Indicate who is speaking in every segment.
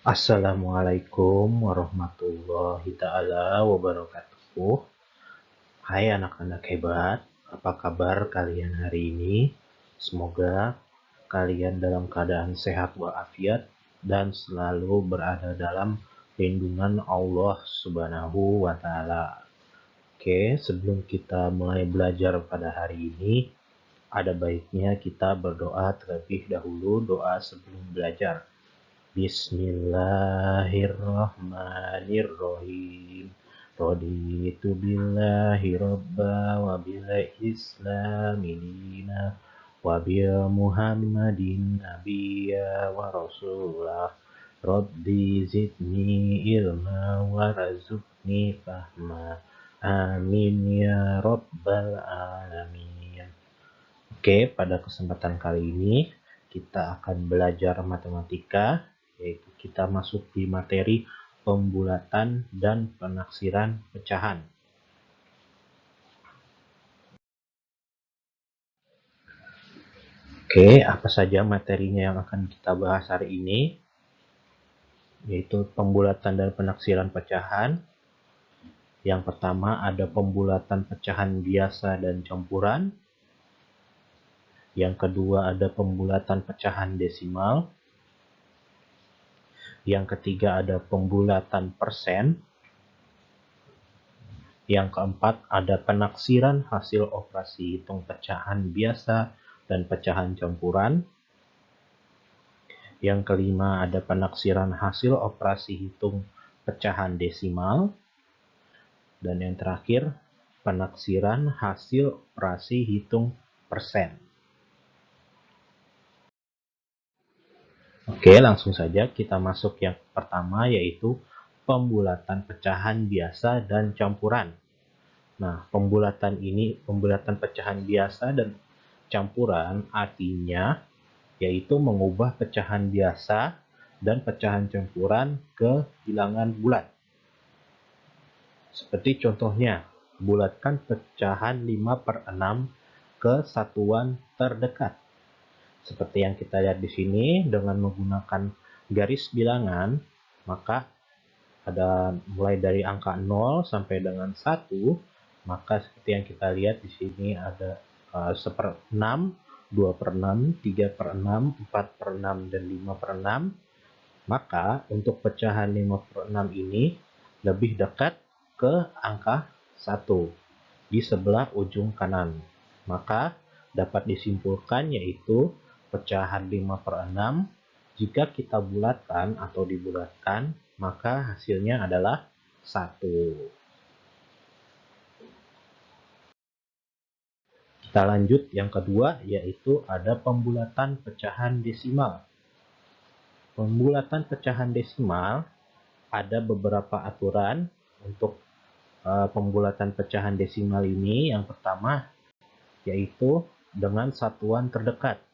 Speaker 1: Assalamualaikum warahmatullahi ta'ala wabarakatuh. Hai anak-anak hebat, apa kabar kalian hari ini? Semoga kalian dalam keadaan sehat walafiat dan selalu berada dalam lindungan Allah Subhanahu wa Ta'ala. Oke, sebelum kita mulai belajar pada hari ini, ada baiknya kita berdoa terlebih dahulu, doa sebelum belajar. Bismillahirrahmanirrahim. Raditu billahi robba wa bil islami dina wa bil muhammadin nabiyya wa rasulah. Rabbi zidni ilma wa razukni fahma. Amin ya rabbal alamin. Oke, pada kesempatan kali ini kita akan belajar matematika, yaitu kita masuk di materi pembulatan dan penaksiran pecahan. Oke, apa saja materinya yang akan kita bahas hari ini? Yaitu pembulatan dan penaksiran pecahan. Yang pertama ada pembulatan pecahan biasa dan campuran. Yang kedua ada pembulatan pecahan desimal. Yang ketiga ada pembulatan persen. Yang keempat ada penaksiran hasil operasi hitung pecahan biasa dan pecahan campuran. Yang kelima ada penaksiran hasil operasi hitung pecahan desimal. Dan yang terakhir penaksiran hasil operasi hitung persen. Oke, langsung saja kita masuk yang pertama, yaitu pembulatan pecahan biasa dan campuran. Nah, pembulatan pecahan biasa dan campuran artinya yaitu mengubah pecahan biasa dan pecahan campuran ke bilangan bulat. Seperti contohnya, bulatkan pecahan 5/6 ke satuan terdekat. Seperti yang kita lihat di sini, dengan menggunakan garis bilangan, maka ada mulai dari angka 0 sampai dengan 1, maka seperti yang kita lihat di sini ada 1/6, 2/6, 3/6, 4/6, dan 5/6. Maka untuk pecahan 5/6 ini lebih dekat ke angka 1 di sebelah ujung kanan. Maka dapat disimpulkan yaitu pecahan 5/6 jika kita bulatkan atau dibulatkan, maka hasilnya adalah 1. Kita lanjut yang kedua, yaitu ada pembulatan pecahan desimal. Pembulatan pecahan desimal ada beberapa aturan untuk pembulatan pecahan desimal ini. Yang pertama yaitu dengan satuan terdekat.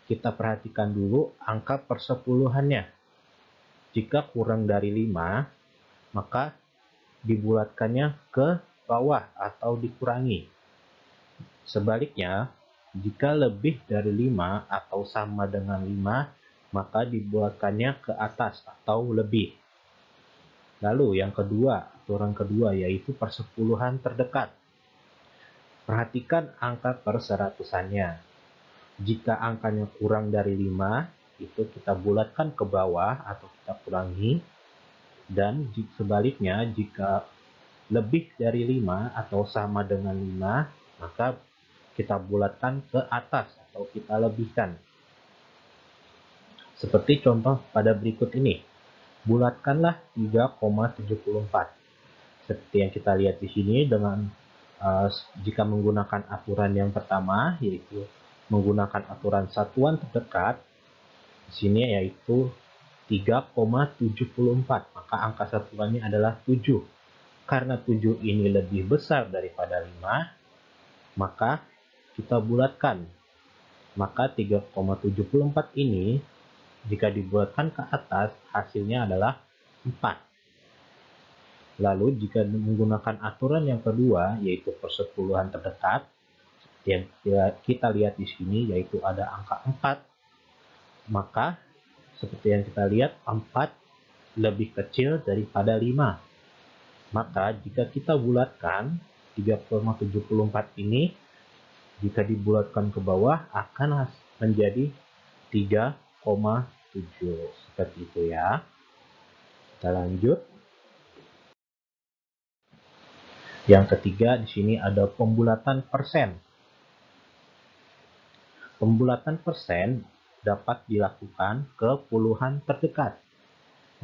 Speaker 1: Kita perhatikan dulu angka persepuluhannya. Jika kurang dari 5, maka dibulatkannya ke bawah atau dikurangi. Sebaliknya, jika lebih dari 5 atau sama dengan 5, maka dibulatkannya ke atas atau lebih. Lalu yang kedua, aturan kedua yaitu persepuluhan terdekat. Perhatikan angka perseratusannya. Jika angkanya kurang dari 5, itu kita bulatkan ke bawah atau kita kurangi. Dan sebaliknya, jika lebih dari 5 atau sama dengan 5, maka kita bulatkan ke atas atau kita lebihkan. Seperti contoh pada berikut ini. Bulatkanlah 3,74. Seperti yang kita lihat di sini dengan jika menggunakan aturan yang pertama, yaitu menggunakan aturan satuan terdekat, di sini yaitu 3,74. Maka angka satuannya adalah 7. Karena 7 ini lebih besar daripada 5, maka kita bulatkan. Maka 3,74 ini jika dibulatkan ke atas, hasilnya adalah 4. Lalu jika menggunakan aturan yang kedua, yaitu persepuluhan terdekat, yang kita lihat di sini yaitu ada angka 4, maka seperti yang kita lihat 4 lebih kecil daripada 5. Maka jika kita bulatkan 3,74 ini, jika dibulatkan ke bawah akan menjadi 3,7. Seperti itu ya. Kita lanjut. Yang ketiga di sini ada pembulatan persen. Pembulatan persen dapat dilakukan ke puluhan terdekat.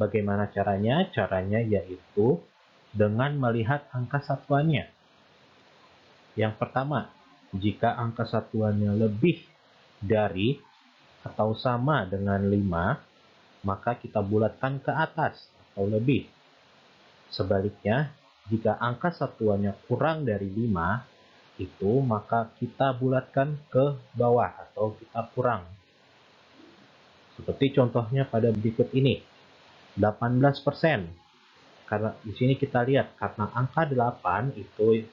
Speaker 1: Bagaimana caranya? Caranya yaitu dengan melihat angka satuannya. Yang pertama, jika angka satuannya lebih dari atau sama dengan 5, maka kita bulatkan ke atas atau lebih. Sebaliknya, jika angka satuannya kurang dari 5, maka kita bulatkan ke bawah atau kita kurang. Seperti contohnya pada berikut ini, 18%. Karena di sini kita lihat, karena angka 8 itu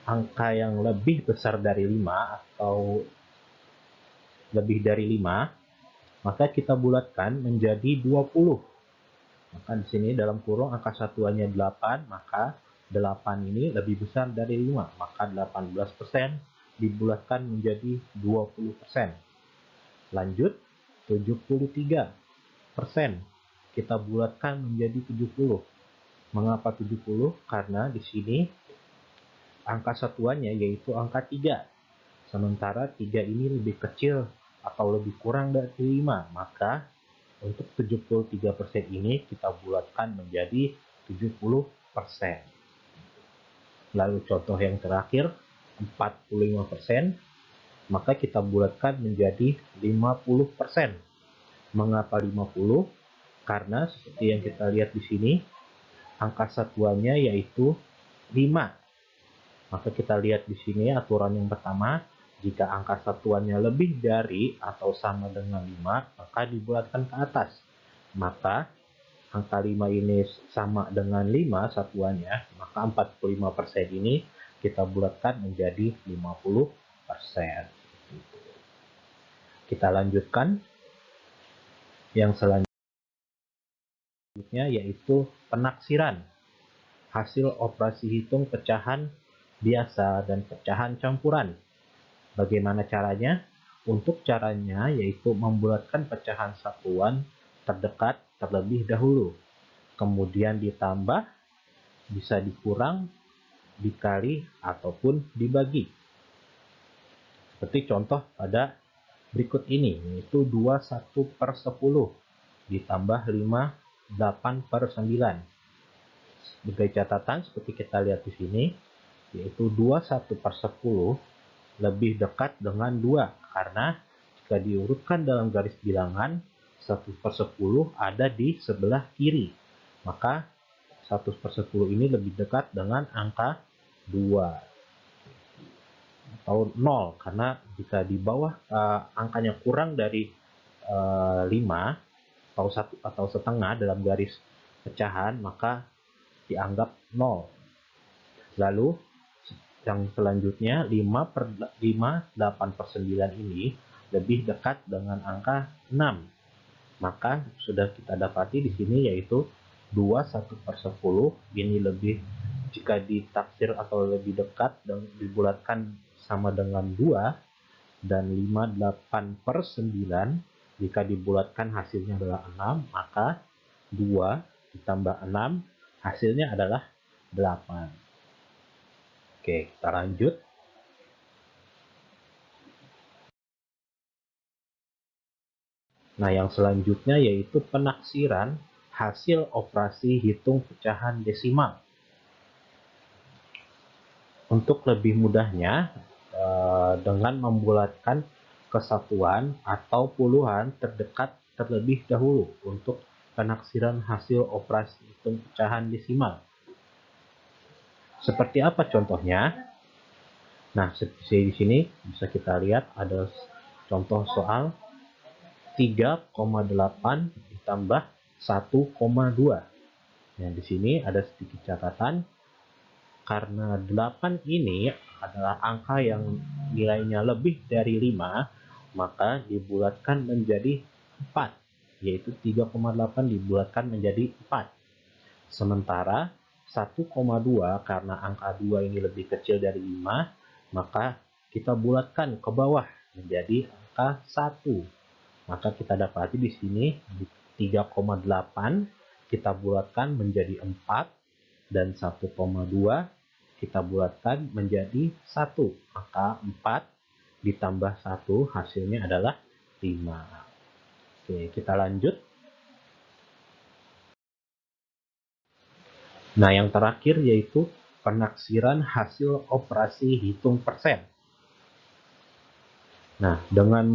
Speaker 1: angka yang lebih besar dari 5 atau lebih dari 5, maka kita bulatkan menjadi 20. Maka di sini dalam kurung angka satuannya 8, maka 8 ini lebih besar dari 5, maka 18% dibulatkan menjadi 20%. Lanjut, 73%. Kita bulatkan menjadi 70. Mengapa 70? Karena di sini angka satuannya yaitu angka 3. Sementara 3 ini lebih kecil atau lebih kurang dari 5. Maka untuk 73% ini kita bulatkan menjadi 70%. Lalu contoh yang terakhir, 45%. Maka kita bulatkan menjadi 50%. Mengapa 50? Karena seperti yang kita lihat di sini, angka satuannya yaitu 5. Maka kita lihat di sini aturan yang pertama, jika angka satuannya lebih dari atau sama dengan 5, maka dibulatkan ke atas. Maka angka 5 ini sama dengan 5 satuannya, maka 45% ini kita bulatkan menjadi 50%. Kita lanjutkan. Yang selanjutnya yaitu penaksiran hasil operasi hitung pecahan biasa dan pecahan campuran. Bagaimana caranya? Untuk caranya yaitu membulatkan pecahan satuan terdekat terlebih dahulu, kemudian ditambah, bisa dikurang, dikali, ataupun dibagi. Seperti contoh pada berikut ini, yaitu 21/10 ditambah 5, 8/9. Sebagai catatan, seperti kita lihat di sini, yaitu 21/10 lebih dekat dengan 2, karena jika diurutkan dalam garis bilangan, 1/10 ada di sebelah kiri. Maka 1/10 ini lebih dekat dengan angka 2 atau 0, karena jika di bawah angkanya kurang dari 5 atau 1 atau setengah dalam garis pecahan, maka dianggap 0. Lalu yang selanjutnya 8/9 ini lebih dekat dengan angka 6. Maka sudah kita dapati di sini yaitu 21/10 ini lebih, jika ditaksir atau lebih dekat dan dibulatkan sama dengan 2, dan 58/9 jika dibulatkan hasilnya adalah 6, maka 2 ditambah 6 hasilnya adalah 8. Oke, kita lanjut. Nah, yang selanjutnya yaitu penaksiran hasil operasi hitung pecahan desimal. Untuk lebih mudahnya, dengan membulatkan kesatuan atau puluhan terdekat terlebih dahulu untuk penaksiran hasil operasi hitung pecahan desimal. Seperti apa contohnya? Nah, seperti di sini bisa kita lihat ada contoh soal 3,8 ditambah 1,2. Nah, di sini ada sedikit catatan. Karena 8 ini adalah angka yang nilainya lebih dari 5, maka dibulatkan menjadi 4. yaitu 3,8 dibulatkan menjadi 4. Sementara 1,2 karena angka 2 ini lebih kecil dari 5, maka kita bulatkan ke bawah menjadi angka 1. Maka kita dapati di sini 3,8 kita bulatkan menjadi 4 dan 1,2 kita bulatkan menjadi 1. Maka 4 ditambah 1 hasilnya adalah 5. Oke, kita lanjut. Nah, yang terakhir yaitu penaksiran hasil operasi hitung persen. Nah, dengan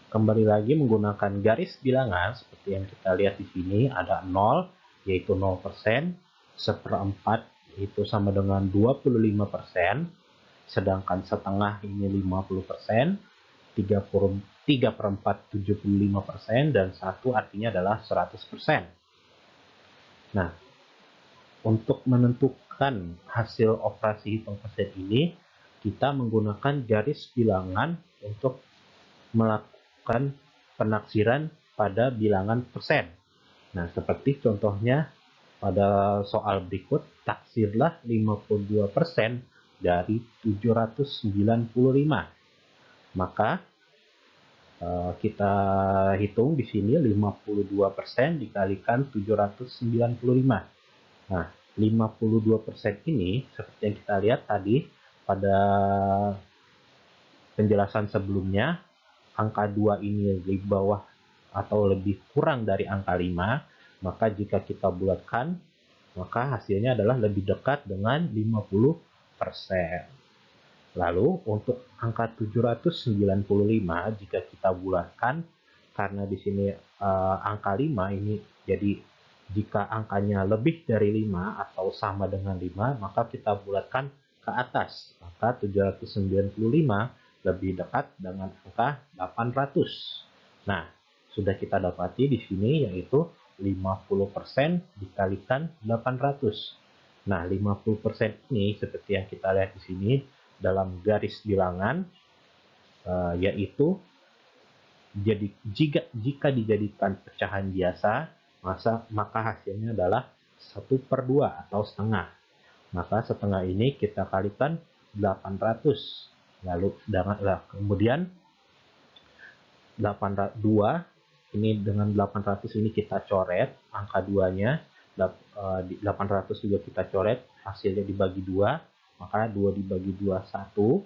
Speaker 1: kembali lagi menggunakan garis bilangan seperti yang kita lihat di sini, ada 0 yaitu 0%, 1/4 itu sama dengan 25%, sedangkan setengah ini 50%, 3/4 75%, dan 1 artinya adalah 100%. Nah, untuk menentukan hasil operasi hitung persen ini, kita menggunakan garis bilangan untuk melakukan penaksiran pada bilangan persen. Nah, seperti contohnya pada soal berikut, taksirlah 52% dari 795. Maka kita hitung di sini 52% dikalikan 795. Nah, 52% ini seperti yang kita lihat tadi pada penjelasan sebelumnya, angka 2 ini di bawah atau lebih kurang dari angka 5, maka jika kita bulatkan, maka hasilnya adalah lebih dekat dengan 50%. Lalu untuk angka 795 jika kita bulatkan, karena di sini angka 5 ini, jadi jika angkanya lebih dari 5 atau sama dengan 5, maka kita bulatkan ke atas. Maka 795 lebih dekat dengan angka 800. Nah, sudah kita dapati di sini yaitu 50% dikalikan 800. Nah, 50% ini seperti yang kita lihat di sini dalam garis bilangan, yaitu jika dijadikan pecahan biasa, maka hasilnya adalah 1/2 atau setengah. Maka setengah ini kita kalikan 800. Lalu kemudian 802 ini dengan 800 ini kita coret angka 2-nya, 800 juga kita coret, hasilnya dibagi 2, maka 2 dibagi 2 1,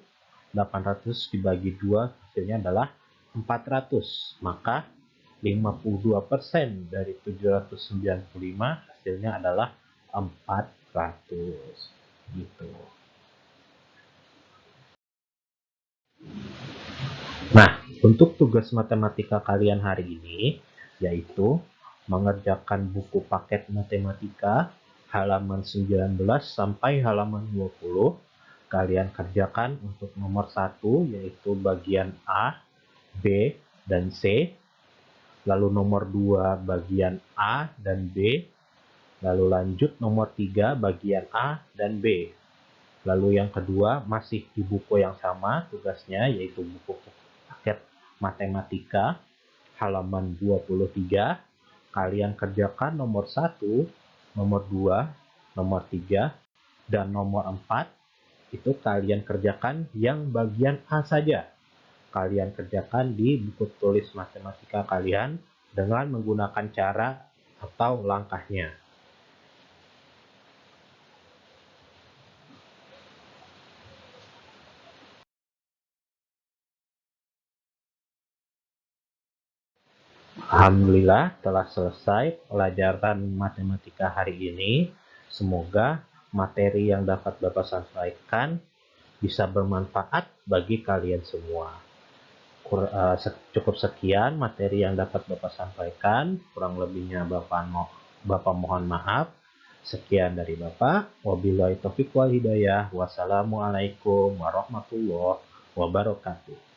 Speaker 1: 800 dibagi 2 hasilnya adalah 400. Maka 52% dari 795 hasilnya adalah 400. Gitu. Nah, untuk tugas matematika kalian hari ini yaitu mengerjakan buku paket matematika halaman 19 sampai halaman 20. Kalian kerjakan untuk nomor 1 yaitu bagian A, B, dan C. Lalu nomor 2 bagian A dan B. Lalu lanjut nomor 3 bagian A dan B. Lalu yang kedua masih di buku yang sama tugasnya, yaitu buku paket matematika halaman 23. Kalian kerjakan nomor 1, nomor 2, nomor 3, dan nomor 4. Itu kalian kerjakan yang bagian A saja. Kalian kerjakan di buku tulis matematika kalian dengan menggunakan cara atau langkahnya. Alhamdulillah telah selesai pelajaran matematika hari ini. Semoga materi yang dapat Bapak sampaikan bisa bermanfaat bagi kalian semua. Cukup sekian materi yang dapat Bapak sampaikan. Kurang lebihnya Bapak mohon maaf. Sekian dari Bapak. Wabillahi taufiq wal hidayah. Wassalamualaikum warahmatullahi wabarakatuh.